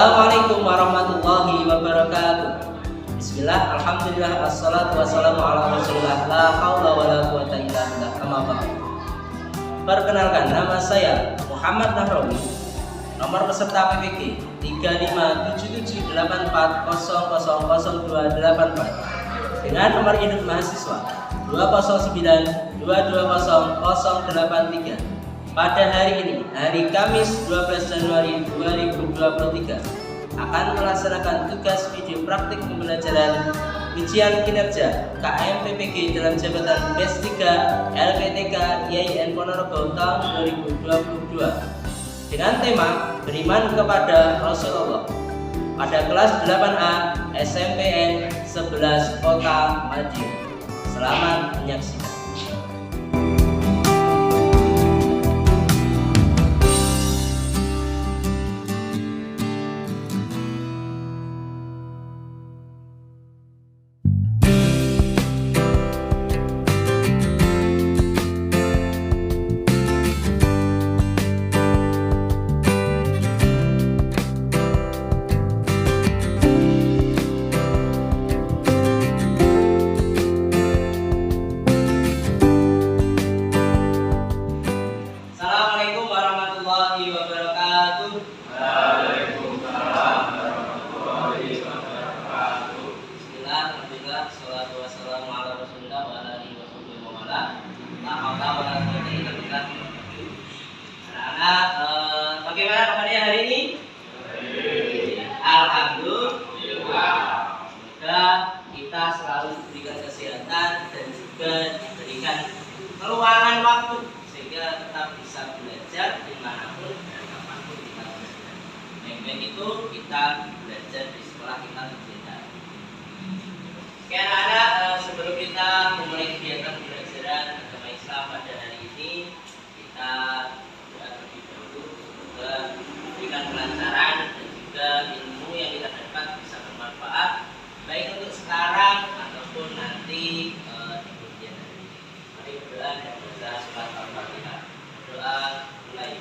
Assalamualaikum warahmatullahi wabarakatuh. Bismillah, alhamdulillah, assalatu wassalamu ala rasulillah, la haula wa la quwata illa billah, amma ba'du. Perkenalkan, nama saya Muhammad Nahrawi, nomor peserta PPG 357784000284 dengan nomor induk mahasiswa 209222083. Pada hari ini, hari Kamis 12 Januari 2023, akan melaksanakan tugas video praktik pembelajaran ujian kinerja KMPPG dalam jabatan BES 3 LPTK IAIN Ponorogo tahun 2022 dengan tema beriman kepada Rasulullah pada kelas 8A SMPN 11 Kota Madiun. Selamat menyaksikan. Anak-anak, bagaimana kabarnya hari ini? Alhamdulillah. Semoga kita selalu diberikan kesehatan dan juga diberikan keluangan waktu sehingga tetap bisa belajar dimanapun dan kapanpun kita belajar. Baik itu kita belajar di sekolah kita tercinta. Oke anak-anak, sebelum kita memulai kegiatan pembelajaran agama Islam pada hari ini, kita doa terlebih dahulu semoga memberikan kelancaran dan juga ilmu yang kita dapat bisa bermanfaat baik untuk sekarang ataupun nanti di kemudian hari. Mari berdoa dan membaca surat Al-Fatihah. Doa mulai.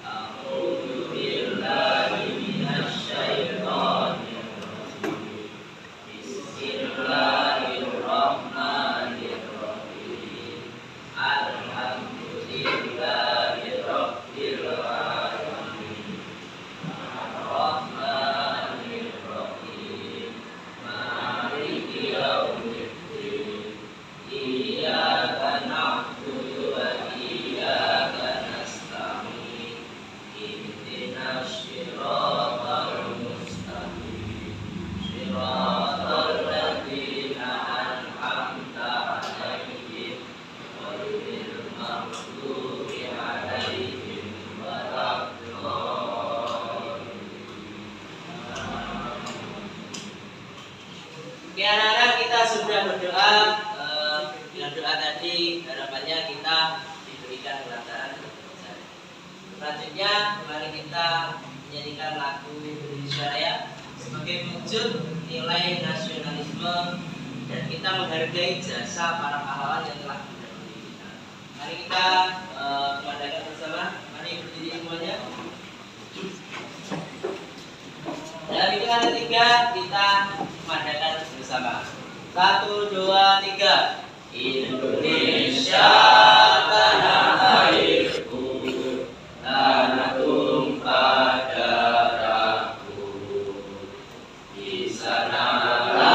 A'udzu billahi minasy syaithanir rajim. Bismillahirrahmanirrahim. Alhamdulillahirabbil alamin. Ar-Rahmanir-Rahim. Maliki yaumiddin. Iyyaka na'budu wa iyyaka nasta'in. Ihdinas siratal mustaqim. Siratal ladzina an'amta 'alaihim ghairil maghdubi 'alaihim waladdallin. Oke anak-anak, kita sudah berdoa. Dengan doa tadi harapannya kita diberikan kelancaran. Selanjutnya mari kita menyanyikan lagu Indonesia Raya sebagai wujud nilai nasionalisme dan kita menghargai jasa para pahlawan yang telah mendahului kita. Mari kita kumandangkan bersama. Mari berdiri semuanya. Dari hitungan ketiga kita kumandangkan bersama. 1, 2, 3. Indonesia tanah airku, tanah tumpah darahku. Di sanalah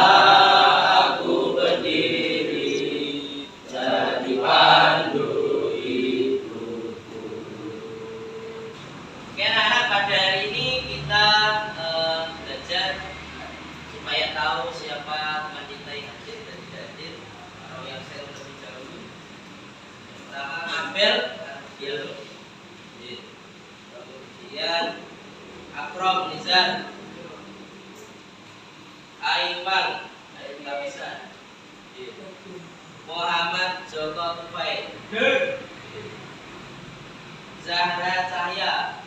aku berdiri, jadi pandu hidupku. Oke anak-anak, pada hari ini kita belajar supaya tahu siapa mencintai hadir dan tidak hadir. Kalau yang saya lebih dahulu, pertama Abel, kemudian Akrom Nizar, Aiman, Muhammad Joko Tufai, Zahra Cahya.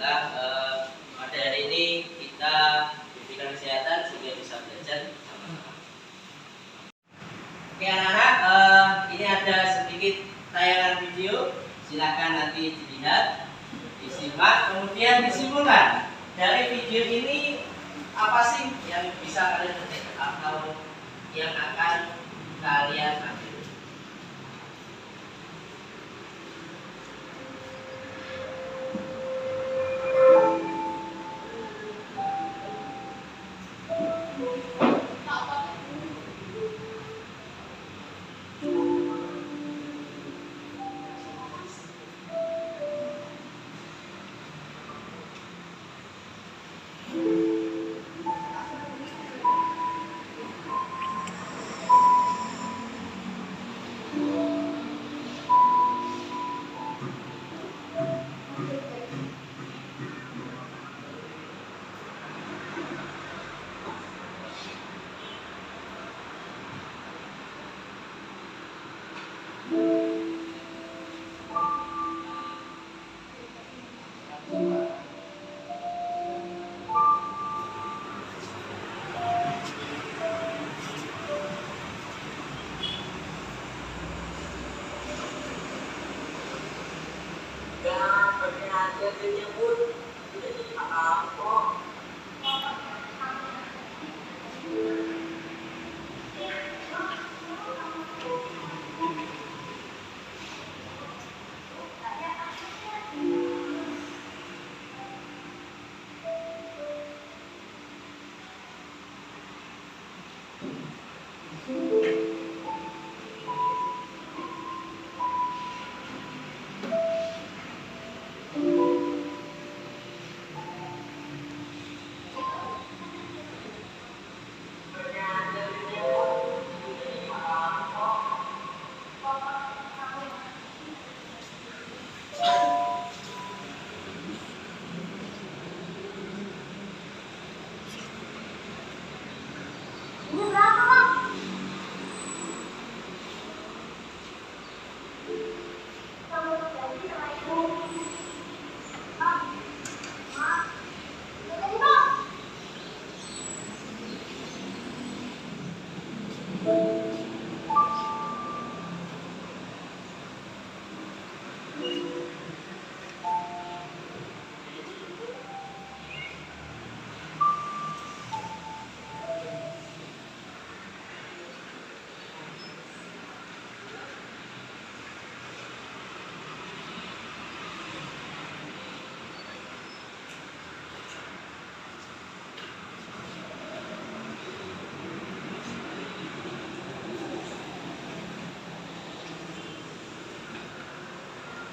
Pada hari ini kita diberikan kesehatan sehingga bisa belajar sama-sama. Oke anak-anak, ini ada sedikit tayangan video, silakan nanti dilihat. disimak, kemudian disimpulkan. Dari video ini apa sih yang bisa kalian petik atau yang akan kalian ambil?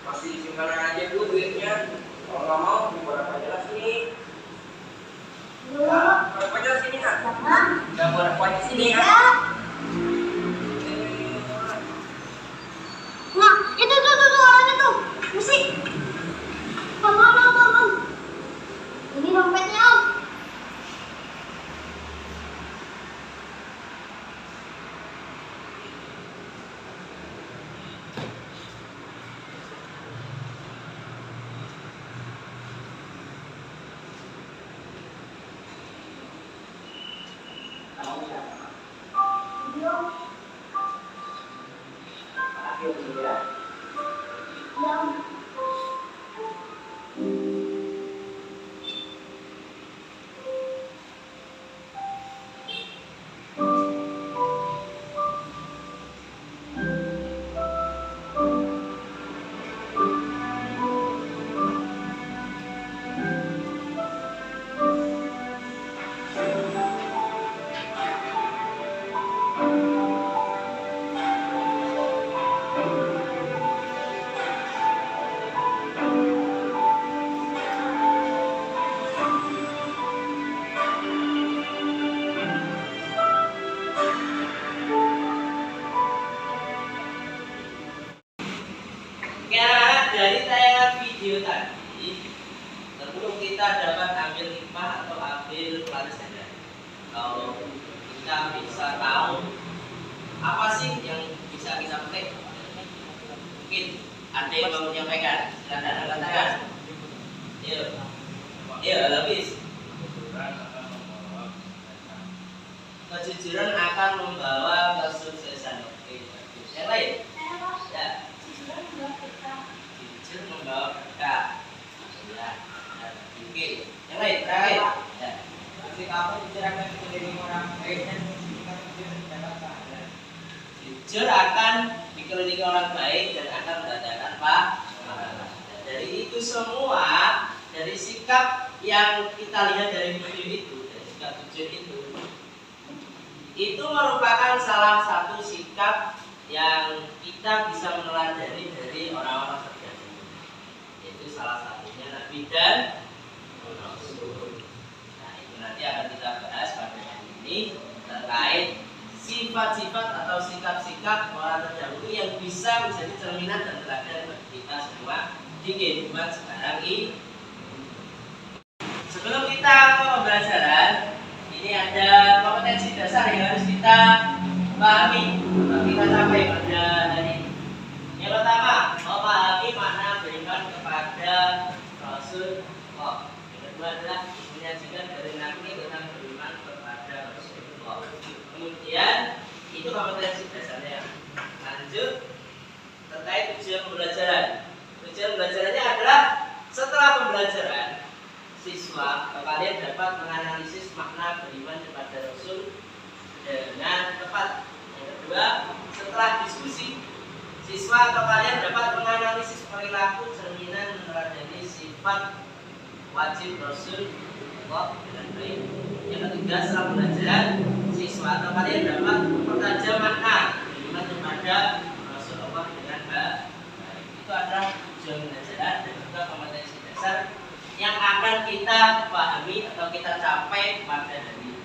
Masih simpan aja dulu duitnya. Kalau nggak mau, buat apa aja lah sini. Buat apa aja lah sini, Kak? Nggak buat apa aja sini, Kak? Nah, itu tuh orangnya tuh, musik. Om. Ini dompetnya, Om. Dari tayangan video tadi, tentu kita dapat ambil hikmah atau ambil pelajaran. Kalau kita bisa tahu apa sih yang bisa kita petik, mungkin ada yang mau menyampaikan. Silakan katakan. Yuk, habis. Kejujuran akan membawa kesuksesan. Oke, bagus. Yang lain? Ya. Jujur membawa berkah. itu semua dari sikap yang kita lihat dari video itu, dari sikap 7 itu merupakan salah satu sikap yang kita bisa meneladani dari orang-orang terdahulu, yaitu salah satunya Nabi dan Rasul. Nah, itu nanti akan kita bahas pada hari ini terkait sifat-sifat atau sikap-sikap orang terdahulu yang bisa menjadi cerminan dan teladan bagi kita semua di kehidupan sekarang ini. Sebelum kita ke pembelajaran, ini ada kompetensi dasar yang harus kita pahami atau kita capai pada hari ini. Yang pertama, memahami makna beriman kepada Rasulullah. Yang kedua adalah menyajikan dari Nabi tentang beriman kepada Rasulullah. Kemudian itu kompetensi dasarnya. Lanjut terkait tujuan pembelajaran. Tujuan pembelajarannya adalah setelah pembelajaran siswa atau kalian dapat menganalisis makna beriman kepada Rasul dengan tepat. Yang kedua, setelah diskusi siswa atau kalian dapat menganalisis perilaku cerminan meneladani sifat wajib Rasulullah dengan baik. Yang ketiga, setelah pembelajaran siswa atau kalian dapat mempertajam makna beriman kepada Rasulullah dengan baik. Itu adalah tujuan pembelajaran dan juga kompetensi dasar yang akan kita pahami atau kita capai pada hari ini.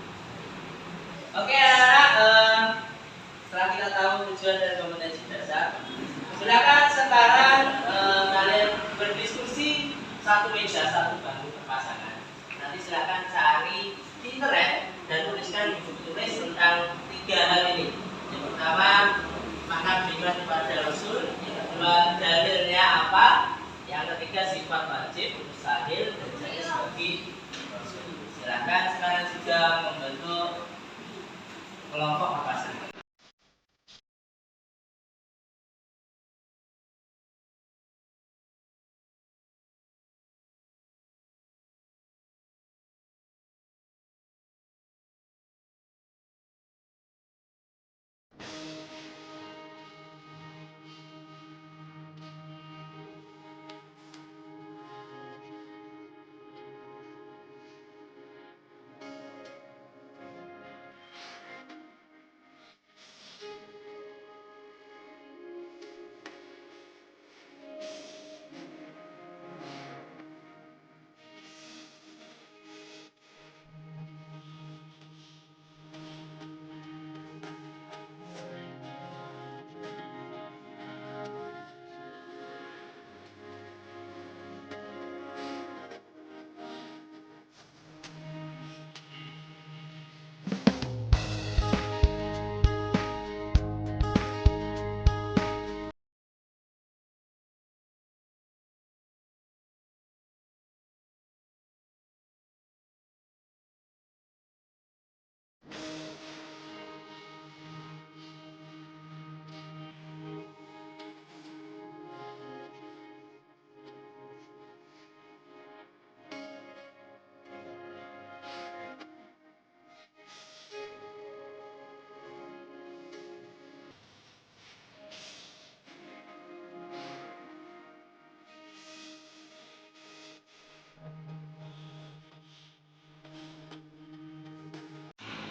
Oke anak-anak, setelah kita tahu tujuan dan kompetensi dasar, silakan sekarang kalian berdiskusi satu meja, satu bangku berpasangan. Nanti silakan cari di internet dan tuliskan di buku tulis tentang 3 hal ini. Yang pertama, makna beriman kepada Rasul. Yang kedua, dalilnya apa. Yang ketiga, sifat wajib, mustahil, dan jais bagi Rasul. Silakan sekarang juga membentuk kelompok berpasangan.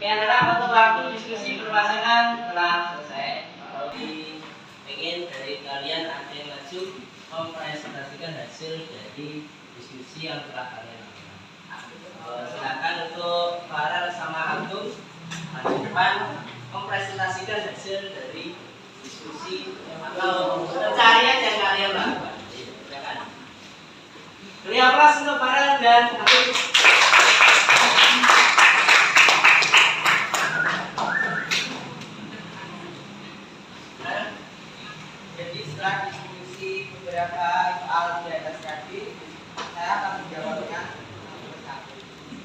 Oke anak-anak, untuk waktu diskusi berpasangan telah selesai. Kalau ingin dari kalian ada yang maju mempresentasikan hasil dari diskusi yang telah kalian lakukan. Silakan untuk Farel sama Agung maju depan mempresentasikan hasil dari diskusi atau pencarian yang kalian lakukan. Silakan. Beri aplaus untuk Farel dan Agung. Setelah diskusi beberapa soal di atas tadi, saya akan menjawabnya satu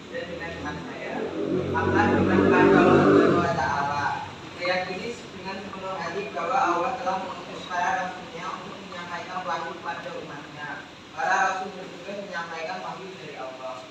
dan dengan teman saya. Maka dengan Allah Subhanahu wa Ta'ala, saya yakini dengan sepenuh hati bahwa Allah telah mengutus para rasulnya untuk menyampaikan wahyu pada umatnya. Para rasul bertugas menyampaikan wahyu dari Allah.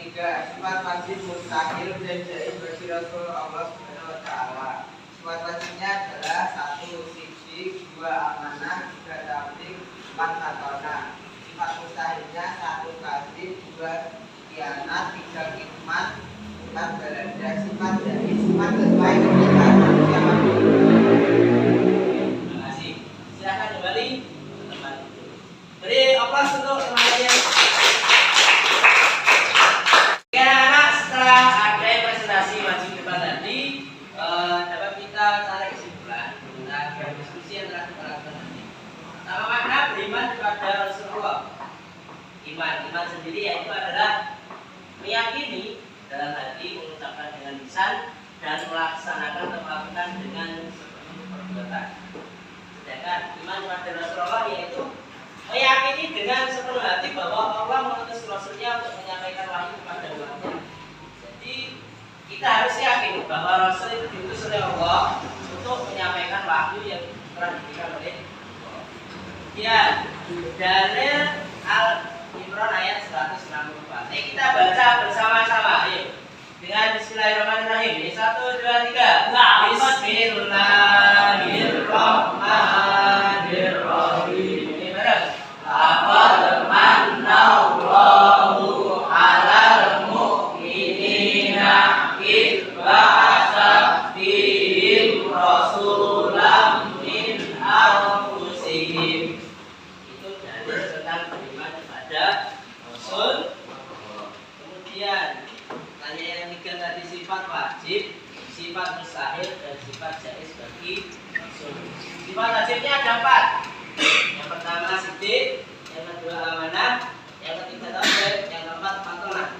ketiga, sifat wajib mustahil dan jaiz bagi Rasul Allah Subhanahu wa taala. Sifat wajibnya adalah 1 sidik, 2 amanah, 3 tabligh, 4 satona. Sifat mustahilnya 1 kadzib, 2 khianat, 3 kitman, 4 belanda. Sifat jaiz 4 sesuai dengan siapa. Terima kasih. Silakan kembali ke tempat itu. Beri aplaus untuk teman-teman. Anak-anak, setelah ada presentasi wajib debat tadi, dapat kita tarik kesimpulan tentang diskusi yang telah kita lakukan tadi. Pertama, makna beriman kepada Rasulullah. Iman sendiri yaitu adalah meyakini dalam hati, mengucapkan dengan lisan, dan melaksanakan atau melakukan dengan sepenuh perbuatan. Sedangkan iman kepada Rasulullah yaitu meyakini dengan sepenuh hati bahwa Allah mengutus Rasulnya untuk menyampaikan wahyu kepada umatnya. Jadi kita harus yakin bahwa Rasul itu diutus oleh Allah untuk menyampaikan wahyu yang telah diberikan oleh Allah. Ya, dalil Al-Imran ayat 164. Kita baca bersama-sama. Ayo. Dengan Bismillahirrahmanirrahim. 1, 2, 3. Bismillahirrahmanirrahim. Ini bareng. Laqad mannallahu 'alal mu'minina idh ba'atsa fihim rasulan min anfusihim. Itu dalil tentang beriman kepada Rasul. Kemudian pertanyaan yang ketiga tadi sifat wajib, sifat mustahil, dan sifat jaiz bagi Rasul. Sifat wajibnya ada 4. Yang pertama sidik, yang kedua amanah, yang ketiga tabligh, yang keempat patonah.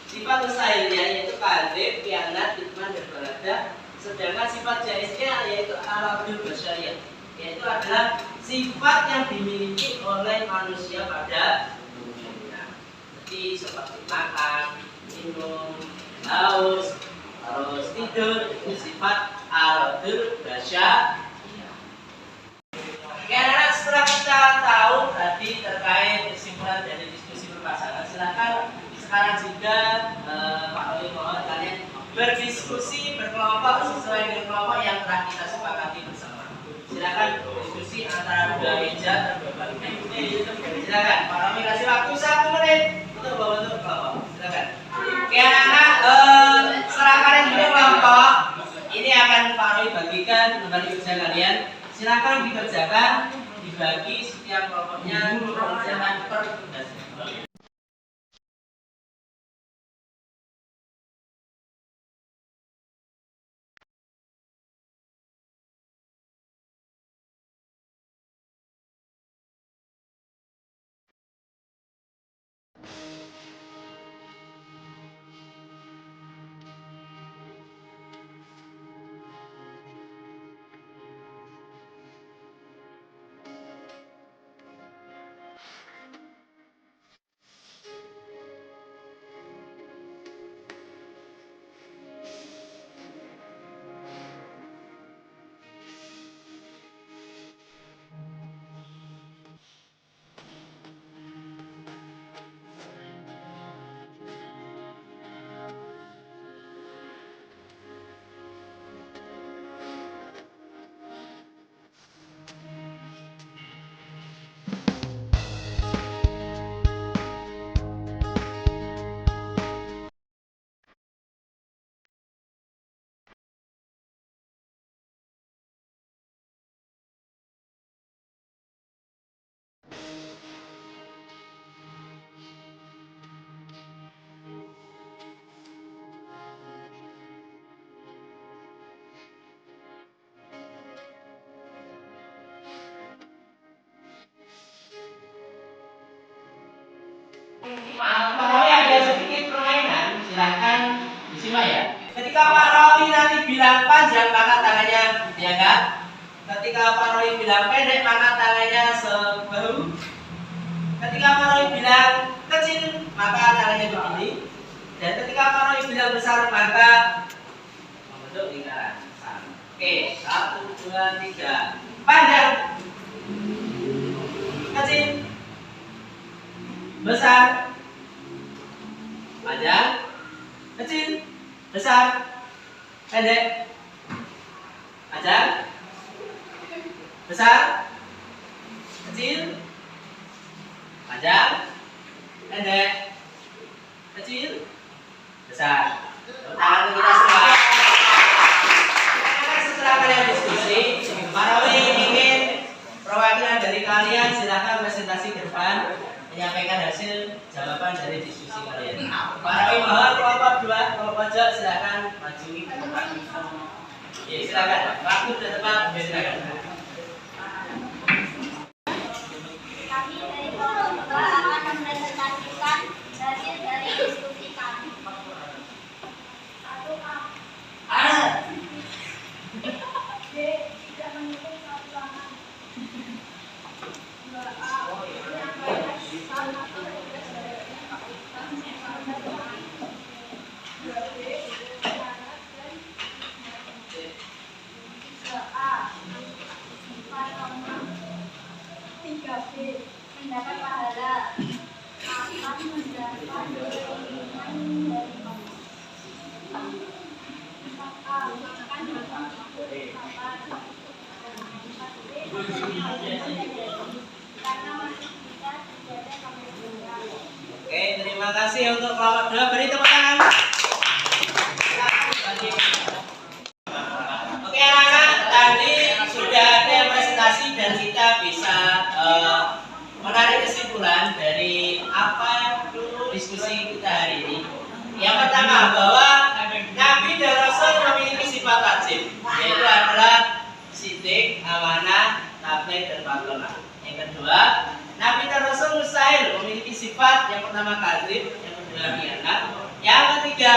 Sifat mustahilnya yaitu kadzib, khianat, kitman, dan balada. Sedangkan sifat jaiznya yaitu aradul basyariyah, yaitu adalah sifat yang dimiliki oleh manusia pada umumnya. Seperti makan, minum, haus, terus tidur, itu sifat aradul basyariyah. Karena setelah kita tahu tadi terkait kesimpulan dari diskusi berpasangan, silakan sekarang juga Pak Oli mohon kalian berdiskusi berkelompok sesuai dengan kelompok yang telah kita sepakati bersama. Silakan diskusi antara 2 meja dan 2 bangku. Silakan Pak Oli kasih waktu 1 menit untuk membentuk kelompok. Silakan. Oke anak-anak, setelah kalian bentuk kelompok, ini akan Pak Oli bagikan kembali kerja kalian. Silakan dikerjakan, dibagi setiap kelompoknya mengerjakan per tugasnya. Maaf, Pak Rawi ada sedikit permainan, silakan disimak ya. Ketika Pak Rawi nanti bilang panjang, maka tangannya diangkat. Ketika Pak Rawi bilang pendek, maka tangannya sebahu. Ketika Pak Rawi bilang kecil, maka tangannya begini. Dan ketika Pak Rawi bilang besar, maka membentuk lingkaran. Oke, 1, 2, 3. Panjang, kecil, besar, panjang. Pendek. Panjang. Besar. Kecil. Panjang. Pendek. Kecil. Besar. Tangan untuk kita semua. Setelah kalian diskusi, Marawi ingin perwakilan dari kalian silakan presentasi ke depan menyampaikan hasil jawaban dari diskusi kalian. Marawi mohon kelompok 2, kelompok pojok silakan maju ke depan. Ya, silakan. Waktu sudah tepat, silakan. Kami dari kelompok 2 akan mempresentasikan hasil dari diskusi kami. 1A. B. Tidak mendukung satu pasangan. 2A. Menyampaikan salah satu tugas sebagai fakultas yang sama dengan 2B. Syarat dan 3A. Sifat norma. 3B. Mendapat pahala akan mendapat keuntungan dari Allah. 4A. Akan dapat sabar. 4B. Karena masih bisa terjaga sampai sekarang. Oke, terima kasih untuk kelompok 2. Beri tepuk tangan. Oke anak-anak, tadi sudah ada presentasi dan kita bisa menarik kesimpulan dari apa dulu diskusi kita hari ini. Yang pertama bahwa Nabi dan Rasul memiliki sifat wajib, yaitu adalah sidik, amanah, tabligh, dan patonah. Yang kedua, Nabi dan Rasul mustahil memiliki sifat yang pertama kadzib, yang kedua khianat, yang ketiga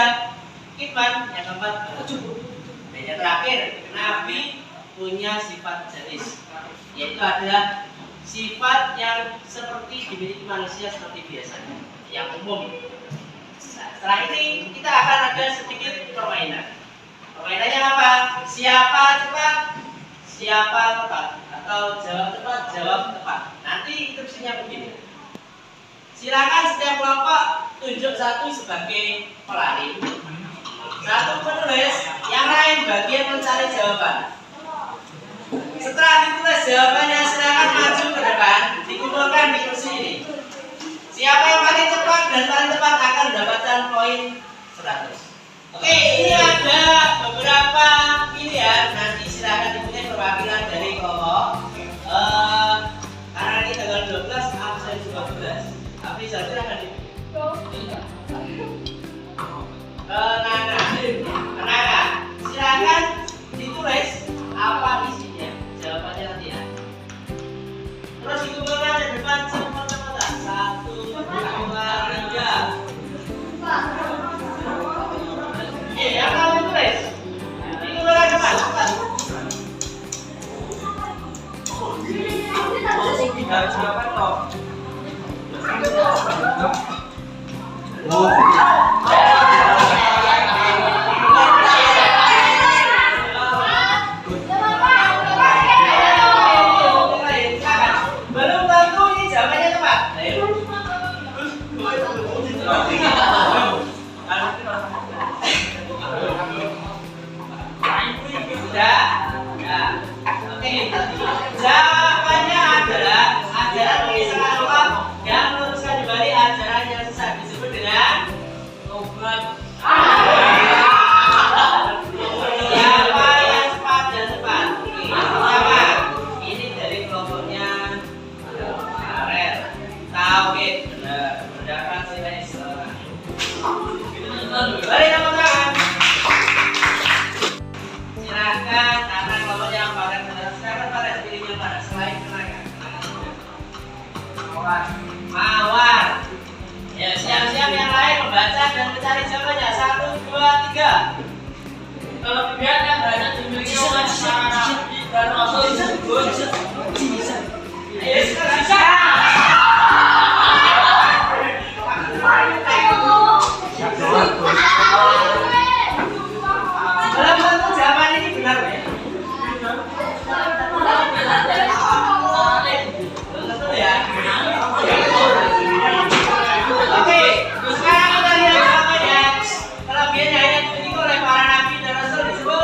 kitman, yang keempat ujub. Dan yang terakhir, Nabi punya sifat jenis, yaitu adalah sifat yang seperti dimiliki manusia seperti biasanya, yang umum. Nah, setelah ini kita akan ada sedikit permainan. Permainannya apa? Siapa cepat, siapa tepat, atau jawab cepat, jawab tepat. Nanti instruksinya begini. Silakan setiap kelompok tunjuk satu sebagai pelari, satu penulis, yang lain bagian mencari jawaban. Setelah ditulis jawabannya, silakan maju ke depan, dikumpulkan di kursi ini. Siapa yang paling cepat dan paling tepat akan mendapatkan poin 100. Oke, ini ada beberapa pilihan. Nanti silakan dipilih perwakilan dari kelompok. Karena ini tanggal 12, absen 12. Tapi saya silakan dipilih. Nana, silakan ditulis apa isinya, jawabannya nanti ya. Terus dikumpulkan di depan cepat-cepat. 1, 2, 3. Yang kamu tulis, dikumpulkan cepat, cepat. Harus siapa toh? Belum tentu ini jawabannya tepat. Sudah? Ya. Oke. Jawabannya adalah ajaran mengisahkan Allah yang meluruskan kembali ajaran yang sesat, disebut dengan tobat. Siapa yang cepat dan tepat? Siapa? Ini dari kelompoknya Arel. Tauhid, benar. Mendapat nilai setengah. Beri tepuk tangan. Silakan, karena kelompoknya yang paling benar. Silakan pada pilihnya pada selain tenaga. Mawar. Ya, siap-siap yang lain membaca dan mencari jawabannya. 1, 2, 3. Kelebihan yang banyak dimiliki oleh para nabi dan rasul disebut Ayo, bisa. Belum tentu jawaban ini benar ya. Belum tentu ya. Oke, sekarang kita lihat jawabannya. Kelebihan yang dimiliki oleh para nabi dan rasul disebut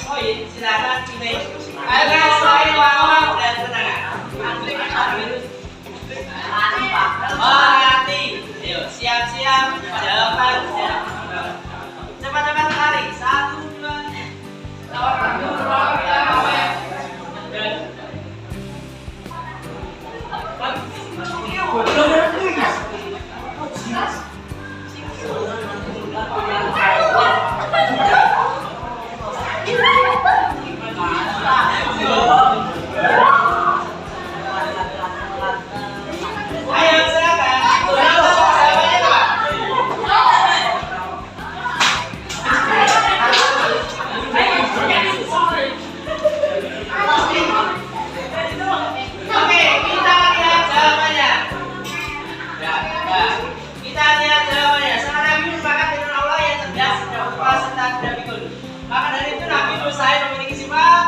poin, silakan pilih. Ayo mulai waktu dan tenang. Hati. Ayo siap-siap. Jawaban. Cepat-cepat lari. 1, 2. Ayo silakan. Jawabannya apa? Oke, kita lihat jawabannya. Ya. Kita lihat jawabannya. Sang Nabi merupakan firman Allah yang cerdas, tidak lupa serta tidak pikun. Maka dari itu Nabi Musa memiliki sifat.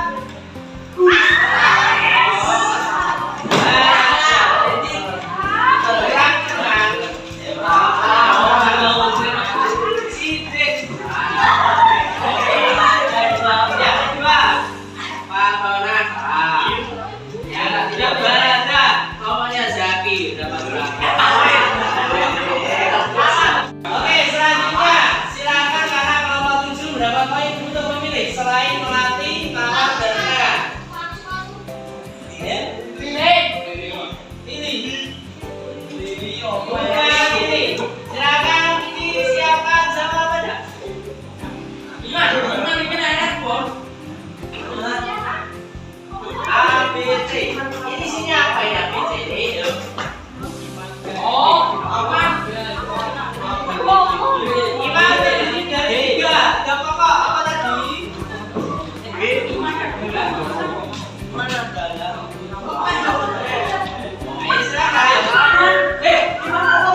Oke, selanjutnya silakan karena kelompok 7 mendapat poin untuk memilih selain melatih, tawar, dan menang. Pilih. Silakan disiapkan jawabannya. A, B, C. Ini isinya apa ya? B, C, D. Gimana dari 3? Gak pokok apa tadi? Mana dalam? Ayo silakan. 3 apa?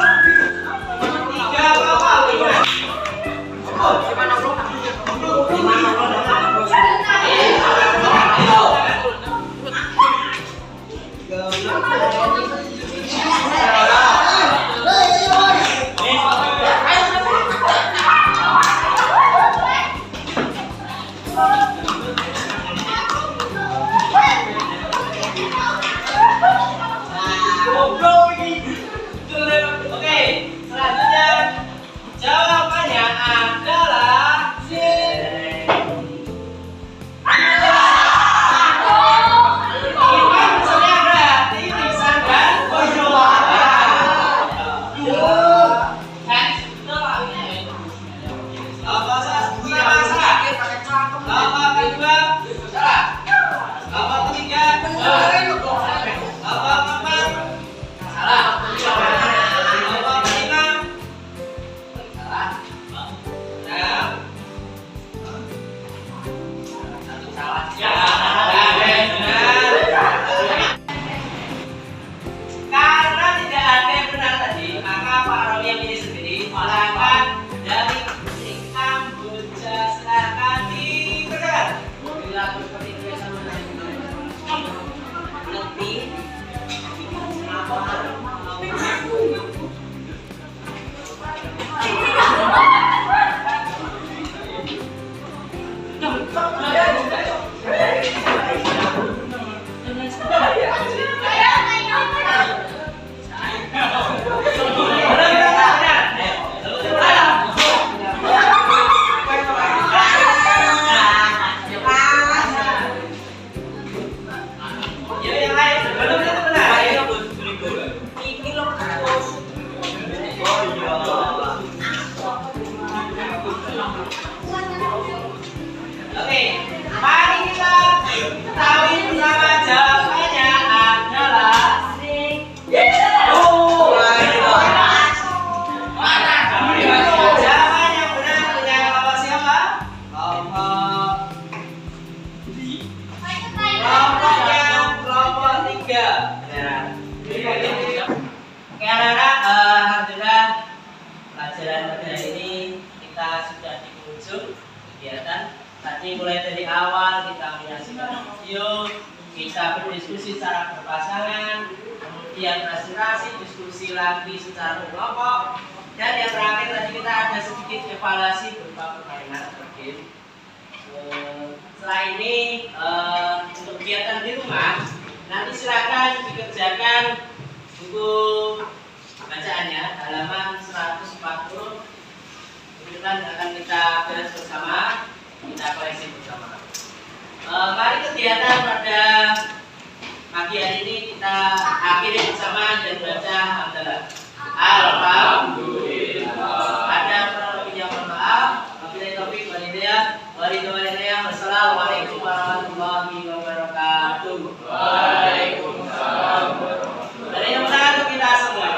Oke, selanjutnya jawabannya adalah C. Iman saudara, titisan dan karena tidak ada yang benar tadi, maka Pak Rawi yang pilih sendiri. Silakan dari Kamboja, silakan dikerjakan. Lebih yang lain belum tentu benar. Ini loh. Oke, mari kita ketahui bersama jawabannya adalah C. Jawaban yang benar punya kelompok siapa? Kelompok 3. Oke anak-anak, alhamdulillah pelajaran pada ini kita sudah di ujung kegiatan. Tadi mulai dari awal kita menyaksikan video, kita berdiskusi secara berpasangan, kemudian presentasi, diskusi lagi secara berkelompok, dan yang terakhir tadi kita ada sedikit evaluasi berupa permainan game. Setelah ini untuk kegiatan di rumah nanti silakan dikerjakan buku bacaannya halaman 140. Kemudian akan kita beres bersama, kita koreksi bersama. Mari kegiatan pada pagi hari ini kita akhiri bersama dan baca hamdalah. Alhamdulillah. Ada kurang lebihnya mohon maaf. Wabillahi taufiq wal hidayah. Wassalamualaikum warahmatullahi wabarakatuh. Waalaikumsalam. Dari yang untuk kita semua.